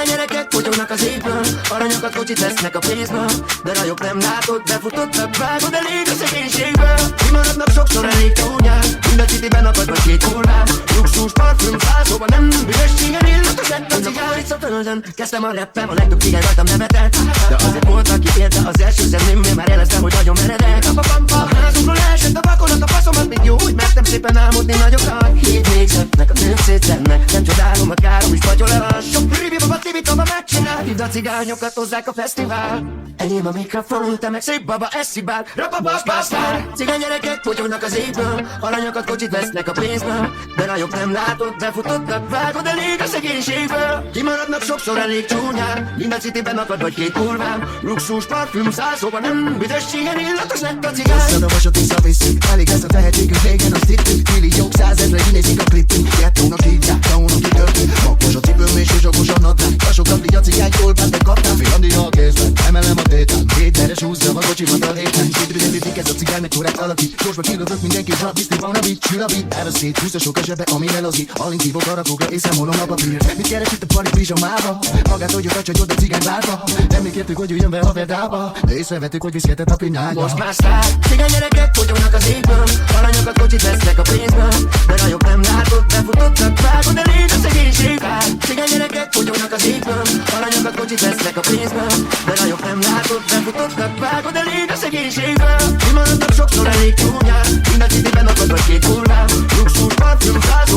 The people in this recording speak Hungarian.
Cigány gyerekek fogyognak az égből, aranyokat kocsit vesznek a pénzből, de rajok nem látod, befutottak, vágod elég a szegénységből. Kimaradnak sokszor elég csúnyán, mind a cityben akad vagy két kurván. Luxus, parfüm, százóban nem büdösségen illatos lett a cigány. Itt a földön, kezdtem a rappem, a legtöbb cigány rajtam nevetett, de azért volt, aki érte az első szemnémnél, már jeleztem, hogy nagyon meredek. A házunkról elsett a vakonat, a faszomat még jó, hogy mertem szépen álmodni nagyokat. Hét végzetnek, a nők szétszednek, nem csodálom, a károm is patyol el. Sok ribi baba, tibi tova megcsinál, hívd a cigányokat, hozzák a fesztivál. Enyém a mikrofon, te meg szép baba, eszibál, rapapapasztál. Cigány gyerekek fogyognak az égből, aranyokat kocsit vesznek a pénzből, de rajok nem látod, befutottak, vágod elég a szegénységből. Kimaradnak sokszor elég csúnyán, mind a cityben akad vagy két kurván. Luxus, parfüm, százóban nem büdösségen illatos lett a cigány. Szad a vasat és szavisszük, elég ez a tehetségünk, régen azt hittük. Milliók, százezre kinézik a klipünk, gettónak hívják, taónak kitöltünk. Makkos a cipőm és zsakos a nadrág, lasokat így a cigány kolbát megkapnám. Fél Andival kézben, emelem a tétán, kétteres húzzam a kocsimat a héten. Kétrügyelítik ez a cigány, meg órát alakít, gyorsba kilövök mindenki, zsab, biztos van a beat, sül a beat. Erre szét, húsz a sok a zsebe, ami elazít. Alink hívok a rakókra, és számolom a papírt. Mit keres itt a pari pizsomába? Magát hogy a csodod a cigány várva. Nem még kértük, hogy üljön be a verdába, de észrevettük, hogy viszketet a pinája. Most már sztár, cigány gyerekek fogyognak az égből, aranyokat kocsit vesznek a pénzből, de rajok nem látod, befutottak, vágod elég a szegénységből. Cigány gyerekek fogyognak az égből, aranyokat kocsit vesznek a pénzből, de rajok nem látod, befutottak, vágod elég a szegénységből. Kimaradnak sokszor elég csúnyán, mind a cityben akad vagy két kurván. Luxus, parfüm, száz